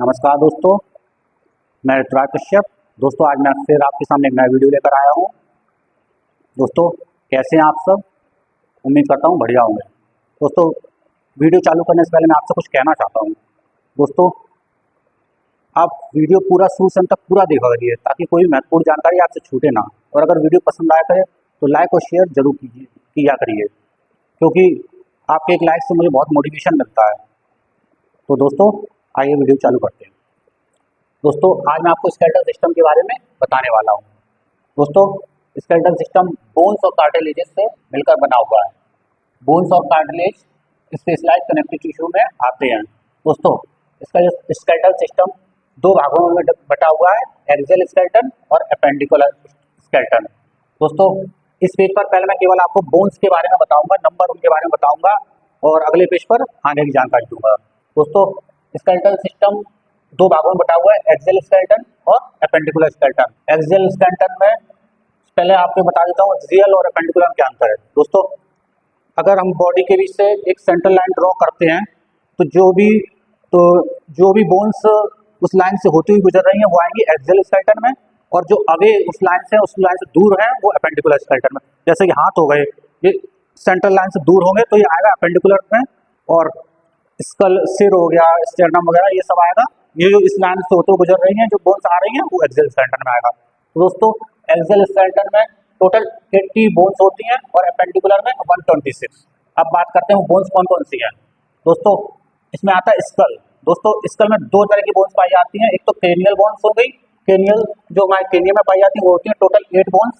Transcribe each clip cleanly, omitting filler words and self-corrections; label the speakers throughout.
Speaker 1: नमस्कार दोस्तों, मैं ऋतुराज कश्यप। दोस्तों आज मैं फिर आपके सामने एक नया वीडियो लेकर आया हूँ। दोस्तों कैसे हैं आप सब? उम्मीद करता हूँ बढ़िया होंगे। दोस्तों वीडियो चालू करने से पहले मैं आपसे कुछ कहना चाहता हूँ। दोस्तों आप वीडियो पूरा शुरू से अंत तक पूरा देखा करिए ताकि कोई महत्वपूर्ण जानकारी आपसे छूटे ना। और अगर वीडियो पसंद आया करे तो लाइक और शेयर जरूर किया करिए, क्योंकि आपके एक लाइक से मुझे बहुत मोटिवेशन मिलता है। तो दोस्तों आइए वीडियो चालू करते हैं। दोस्तों आज मैं आपको स्केलेटल सिस्टम के बारे में बताने वाला हूँ। दोस्तों स्केलेटल सिस्टम बोन्स और कार्टिलेजेस से मिलकर बना हुआ है। बोन्स और कार्टिलेज स्पेशलाइज कनेक्टिव टिश्यू में आते हैं। दोस्तों इसका स्केलेटल सिस्टम दो भागों में बटा हुआ है, एक्सियल स्केलेटन और अपेंडिकुलर स्केलेटन। दोस्तों इस पेज पर पहले मैं केवल आपको बोन्स के बारे में बताऊंगा, नंबर उनके बारे में बताऊंगा और अगले पेज पर आगे की जानकारी दूंगा। दोस्तों स्केलेटल सिस्टम दो भागों में बटा हुआ है, एक्सियल स्केलेटन और अपेंडिकुलर स्केलेटन। एक्सियल स्केलेटन में पहले आपको बता देता हूँ एक्सियल और अपेंडिकुलर में क्या अंतर है। दोस्तों अगर हम बॉडी के बीच से एक सेंट्रल लाइन ड्रॉ करते हैं तो जो भी बोन्स उस लाइन से होती हुई गुजर रही हैं वो आएंगी एक्सियल स्केलेटन में, और जो अवे उस लाइन से दूर है वो अपेंडिकुलर स्केलेटन में। जैसे कि हाथ हो गए, ये सेंट्रल लाइन से दूर होंगे तो ये आएगा अपेंडिकुलर में, और स्कल सिर हो गया, स्टेर्नम वगैरह ये सब आएगा, ये जो इस लाइन से होते गुजर रही हैं जो बोन्स आ रही हैं वो एक्सियल स्केलेटन में आएगा। तो दोस्तों एक्सियल स्केलेटन में टोटल 80 बोन्स होती हैं और अपेंडिकुलर में 126। अब बात करते हैं वो बोन्स कौन कौन सी हैं। दोस्तों इसमें आता है स्कल। दोस्तों स्कल में दो तरह की बोन्स पाई जाती हैं, एक तो क्रेनियल बोन्स हो गई, क्रेनियल जो हमारे क्रेनियम में पाई जाती है वो होती है टोटल 8 बोन्स,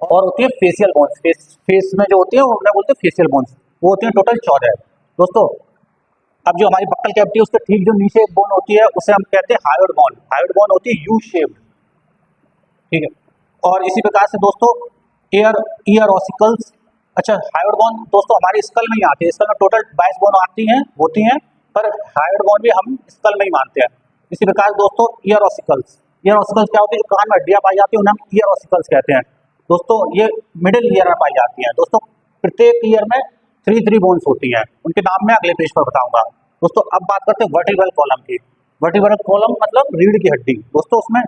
Speaker 1: और होती है फेशियल बोन्स। फेस में जो होती है वो हमने बोलते हैं फेशियल बोन्स, वो होती है टोटल 14। दोस्तों अब जो हमारी बक्कल कैविटी है उसके ठीक जो नीचे एक बोन होती है उसे हम कहते हैं हायोइड बोन। हायोइड बोन होती है यू शेप्ड, ठीक है। और इसी प्रकार से दोस्तों ईयर ऑसिकल्स। अच्छा हायोइड बोन दोस्तों हमारी स्कल में ही आती है। स्कल में टोटल 22 बोन होती हैं, पर हायोइड बोन भी हम स्कल में ही मानते हैं। इसी प्रकार दोस्तों ईयर ऑसिकल्स क्या होती है, जो कान में हड्डियां पाई जाती है उन्हें हम ईयर ऑसिकल्स कहते हैं। दोस्तों ये मिडिल ईयर में पाई जाती हैं। दोस्तों प्रत्येक ईयर में 3 बोन्स होती हैं, उनके नाम मैं अगले पेज पर बताऊंगा। दोस्तों अब बात करते हैं वर्टिब्रल कॉलम की। वर्टिब्रल कॉलम मतलब रीढ़ की हड्डी। दोस्तों उसमें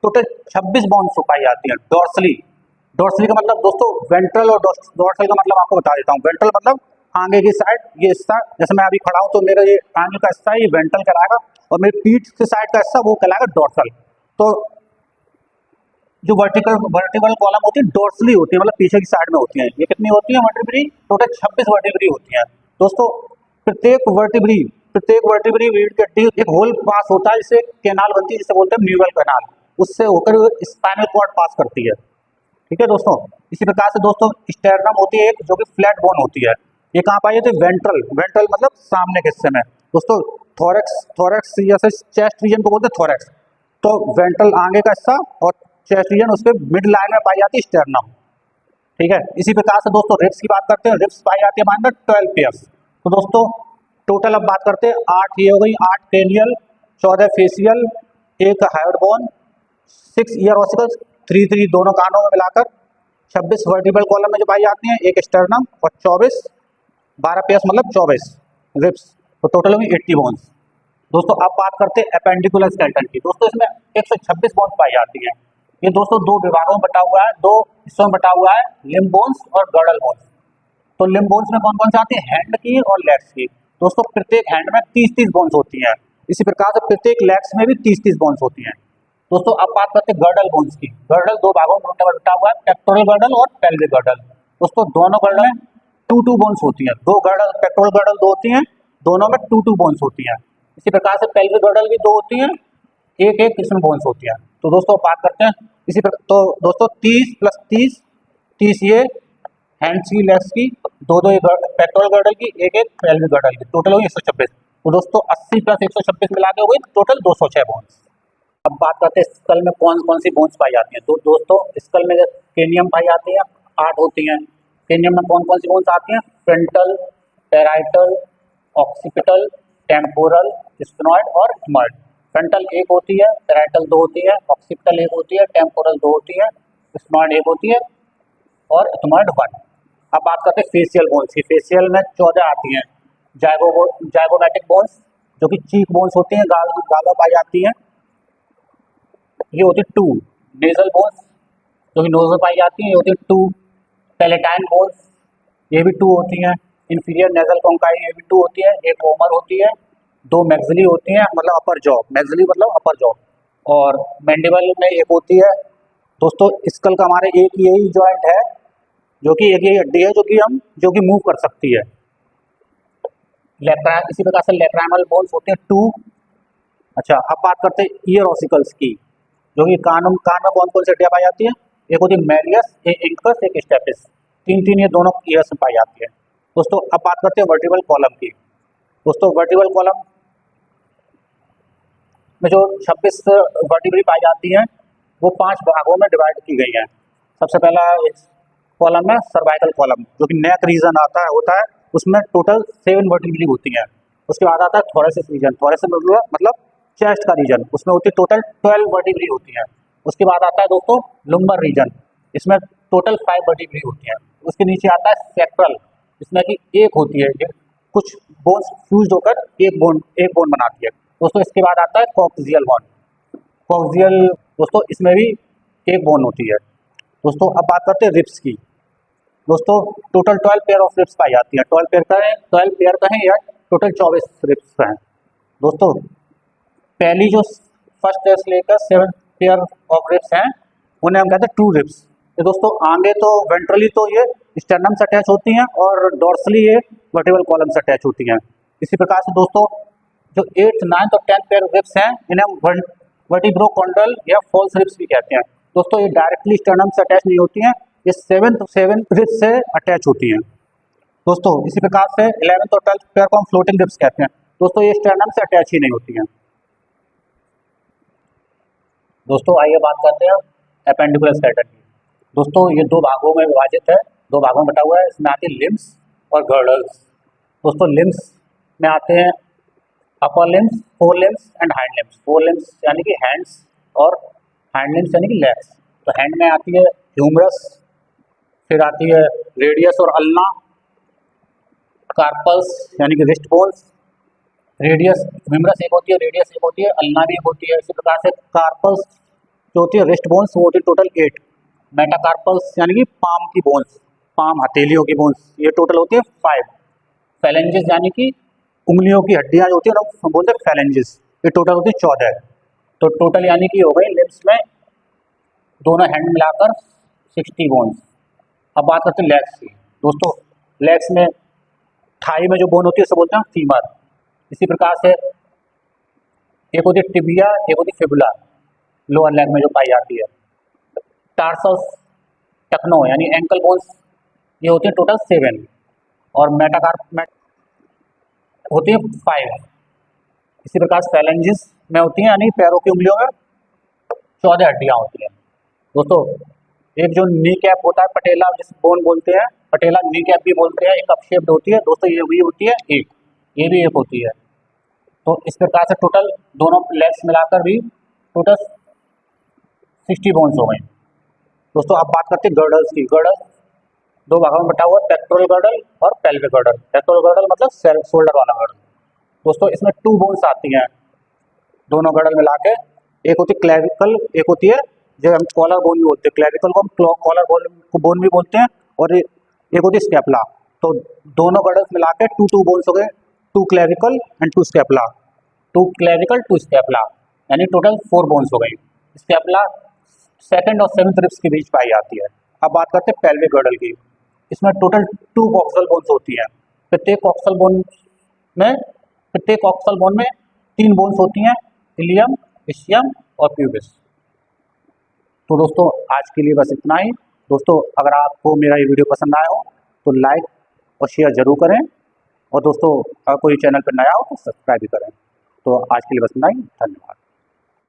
Speaker 1: टोटल 26 बोन्स पाई जाती हैं। डॉर्सली का मतलब दोस्तों वेंट्रल, और डॉर्सल का मतलब आपको बता देता हूँ। वेंट्रल मतलब आगे की साइड, ये हिस्सा जैसे मैं अभी खड़ा हूँ तो मेरा ये आगे का हिस्सा ये वेंट्रल कहलाएगा, और मेरी पीठ के साइड का हिस्सा वो कहलाएगा डॉर्सल। तो जो वर्टिब्रल कॉलम होती है डॉर्सली होती है, मतलब पीछे की साइड में होती है। ये कितनी होती है वर्टिब्री? टोटल 26 वर्टिब्री होती हैं। दोस्तों प्रत्येक वर्टिब्री रीढ़ की हड्डी एक होल पास होता है, जिससे कैनाल बनती है, जिसे बोलते हैं न्यूरल कैनाल, उससे होकर स्पाइनल कॉर्ड पास करती है, ठीक है दोस्तों। इसी प्रकार से दोस्तों स्टेर्नम होती है एक, जो कि फ्लैट बोन होती है। ये कहाँ पाई जाती है? वेंट्रल मतलब सामने के हिस्से में। दोस्तों थोरैक्स जैसे चेस्ट रीजन को बोलते हैं थोरैक्स, तो वेंट्रल आगे का हिस्सा और चेस्ट रीजन उसके मिड लाइन में पाई जाती है स्टेर्नम, ठीक है। इसी प्रकार से दोस्तों रिब्स की बात करते हैं। रिब्स पाई जाती है हमारे अंदर 12 पेयर्स। तो दोस्तों टोटल अब बात करते हैं 8 ये हो गई, 8 क्रेनियल, 14 फेशियल, एक हायोइड बोन, 6 ईयर ऑसिकल्स, 3 दोनों कानों में मिलाकर 26 वर्टिब्रल कॉलम में जो पाई जाती हैं, एक स्टर्नम, और 12 पेयर्स मतलब 24 रिब्स, तो टोटल हुई 80 बोन्स। दोस्तों अब बात करते हैं अपेंडिकुलर स्केलेटन की। दोस्तों इसमें 126 बोन्स पाई जाती हैं। ये दोस्तों दो विभागों में बटा हुआ है, दो हिस्सों में बटा हुआ है, लिम्ब बोन्स और गॉर्डल बोन्स। तो लिम्ब बोन्स में कौन कौन से आते हैं? हैंड की और लेग्स की। दोस्तों प्रत्येक हैंड में 30 बोन्स होती हैं। इसी प्रकार से प्रत्येक लेग्स में भी 30 बोन्स होती हैं। दोस्तों अब बात करते हैं गर्डल बोन्स की। गर्डल दो भागों में बटा हुआ है, पेक्टोरल गर्डल और पेल्विक गर्डल। दोस्तों दोनों गर्डल में 2 बोन्स होती हैं। दो गर्डल पेक्टोरल गर्डल दो होती हैं, दोनों में 2 बोन्स होती हैं। इसी प्रकार से पेल्विक गर्डल भी दो होती हैं, एक इसमें बोन्स होती हैं। तो दोस्तों बात करते हैं इसी पर। तो दोस्तों 30 + 30 ये हैंड्स की, लेग्स की, दो पेक्टोरल गर्डल की, एक पेल्विक गर्डल की, टोटल हुई 126। तो दोस्तों 80 + 126 मिला के हो गई टोटल 206 बोन्स। अब बात करते हैं स्कल में कौन कौन सी बोन्स पाई जाती हैं। तो दोस्तों स्कल में क्रेनियम पाई जाती है, 8 होती हैं। क्रेनियम में कौन कौन सी बोन्स आती हैं? Frontal, parietal, occipital, temporal, sphenoid और इथमॉइड। फ्रंटल 1 होती है, पैराइटल 2 होती है, ऑक्सीपिटल 1 होती है, टेम्पोरल 2 होती है, स्फेनॉइड 1 होती है और इथमॉइड 1। अब बात करते हैं फेशियल बोन्स की। फेशियल में 14 आती हैं। जाइगोमैटिक बोन्स, जो कि चीक बोन्स होती हैं, गाल में पाई जाती हैं, ये होती है 2। नेजल बोन्स जो कि नोज में पाई जाती हैं, ये होती है 2। पैलेटाइन बोन्स ये भी 2 होती हैं। इंफीरियर नेजल कॉन्काई ये भी 2 होती है। एक ओमर होती है, 2 मैक्सिली होती हैं, मतलब अपर जॉ, मैक्सिली मतलब अपर जॉ, और मैंडिबल में एक होती है। दोस्तों स्कल का हमारे एक यही जॉइंट है, जो कि एक यही हड्डी है जो कि मूव कर सकती है। इसी प्रकार से लैक्राइमल बोन्स होते हैं 2। अच्छा, अब बात करते हैं ईयर ऑसिकल्स की, जो कि कान में कौन कौन सी हड्डियाँ पाई जाती हैं। एक होती है मेलियस, एक इंकस, एक स्टेपिस, 3 ये दोनों ईयर्स में पाई जाती है। दोस्तों अब बात करते हैं वर्टिब्रल कॉलम की। दोस्तों वर्टिब्रल कॉलम में जो 26 वर्टिब्री पाई जाती हैं, वो 5 भागों में डिवाइड की गई हैं। सबसे पहला कॉलम है सर्वाइकल कॉलम, जो कि नेक रीजन होता है, उसमें टोटल 7 वर्टिब्री होती हैं। उसके बाद आता है थोरेसिस रीजन, थोरेसिस मतलब चेस्ट का रीजन, उसमें होती है टोटल 12 वर्टिब्री होती हैं। उसके बाद आता है दोस्तों लुम्बर रीजन, इसमें टोटल 5 वर्टिब्री होती हैं। उसके नीचे आता है सेक्ट्रल, जिसमें कि एक होती है, ये कुछ बोन्स फ्यूज होकर एक बोन बनाती है। दोस्तों इसके बाद आता है कॉक्सियल बोन। कॉक्सियल दोस्तों इसमें भी एक बोन होती है। दोस्तों अब बात करते हैं रिब्स की। दोस्तों टोटल 12 पेयर ऑफ रिब्स पाई जाती है। 12 पेयर कहें या टोटल 24 रिब्स हैं। दोस्तों पहली जो फर्स्ट से लेकर 7 पेयर ऑफ रिब्स हैं, उन्हें हम कहते हैं ट्रू रिब्स। ये दोस्तों आगे तो वेंट्रली तो ये स्टर्नम से अटैच होती हैं, और डॉर्सली ये वर्टिब्रल कॉलम से अटैच होती हैं। इसी प्रकार से दोस्तों जो 8th, 9th और 10th पेयर रिब्स हैं, इन्हें हम वर्टिब्रोकॉन्ड्रल या फॉल्स रिब्स भी कहते हैं। दोस्तों ये डायरेक्टली स्टर्नम से अटैच नहीं होती हैं, ये 7th रिब्स से अटैच होती हैं। दोस्तों इसी प्रकार से 11th और 12th पेयर को हम फ्लोटिंग रिब्स कहते हैं। दोस्तों ये स्टर्नम से अटैच ही नहीं होती हैं। दोस्तों आइए बात करते हैं एपेंडिकुलर स्केलेटन की। दोस्तों ये 2 भागों में विभाजित है, 2 भागों में बटा हुआ है। इसमें आती है लिम्स और गर्डल्स। दोस्तों लिम्स में आते हैं upper limbs, four limbs and hind limbs. Four limbs यानी कि हैंड्स, और हाइंड लिम्स यानी कि लेग्स। तो हैंड में आती है ह्यूमरस, फिर आती है रेडियस और अल्ना, कार्पल्स यानी कि रिस्ट बोन्स। ह्यूमरस एक होती है, रेडियस एक होती है, अल्ना भी एक होती है। इसी प्रकार से कार्पल्स जो होती है रिस्ट बोन्स, वो होती है टोटल 8। मेटाकार्पल्स यानी कि पाम की बोन्स, पाम हथेलियों की बोन्स, ये टोटल होती है 5। फैलेंजेस यानी कि उंगलियों की हड्डियां जो होती है ना, बोलते हैं फैलेंजेस, ये टोटल होती है 14। तो टोटल यानी कि हो गई लिम्स में दोनों हैंड मिलाकर 60 बोन्स। अब बात करते हैं लेग्स की। दोस्तों लेग्स में थाई में जो बोन होती है उसे बोलते हैं फीमर। इसी प्रकार से एक होती है टिबिया, एक होती है फिबुला, लोअर लेग में जो पाई जाती है। टार्सस टकनो यानी एंकल बोन्स, ये होती है टोटल 7, और मेटाकार्प होती है 5। इसी प्रकार फैलेंजेस में होती हैं, यानी पैरों की उंगलियों में 14 हड्डियां होती हैं। दोस्तों एक जो नी कैप होता है, पटेला जिसे बोन बोलते हैं, पटेला नी कैप भी बोलते हैं, एक कप शेप्ड होती है। दोस्तों ये भी होती है एक, ये भी एक होती है। तो इस प्रकार से टोटल दोनों लेग्स मिलाकर भी टोटल 60 बोन्स हो गई। दोस्तों अब बात करते हैं गर्डल्स की। गर्डल 2 भागों में बटा हुआ है, पेक्टोरल गर्डल और पेल्विक गर्डल। पेक्टोरल गर्डल मतलब शोल्डर वाला गर्डल। दोस्तों इसमें 2 बोन्स आती हैं दोनों गर्डल मिला के, एक होती है क्लेविकल, एक होती है जो हम कॉलर बोन भी बोलते हैं। क्लेविकल को हम कॉलर बोन भी बोलते हैं, और एक होती है स्कैपुला। तो दोनों गर्डल्स मिला के 2 बोन्स हो गए, 2 clavicle and 2 scapula, 2 clavicle 2 scapula, यानी टोटल 4 बोन्स हो गई। स्कैपुला 2nd और 7th रिब्स के बीच पाई जाती है। अब बात करते हैं पेल्विक गर्डल की। इसमें टोटल 2 कॉक्सल बोन्स होती हैं। प्रत्येक कॉक्सल बोन में 3 बोन्स होती हैं, इलियम, इशियम और प्यूबिस। तो दोस्तों आज के लिए बस इतना ही। दोस्तों अगर आपको मेरा ये वीडियो पसंद आया हो तो लाइक और शेयर जरूर करें, और दोस्तों अगर कोई चैनल पर नया हो तो सब्सक्राइब भी करें। तो आज के लिए बस इतना ही, धन्यवाद।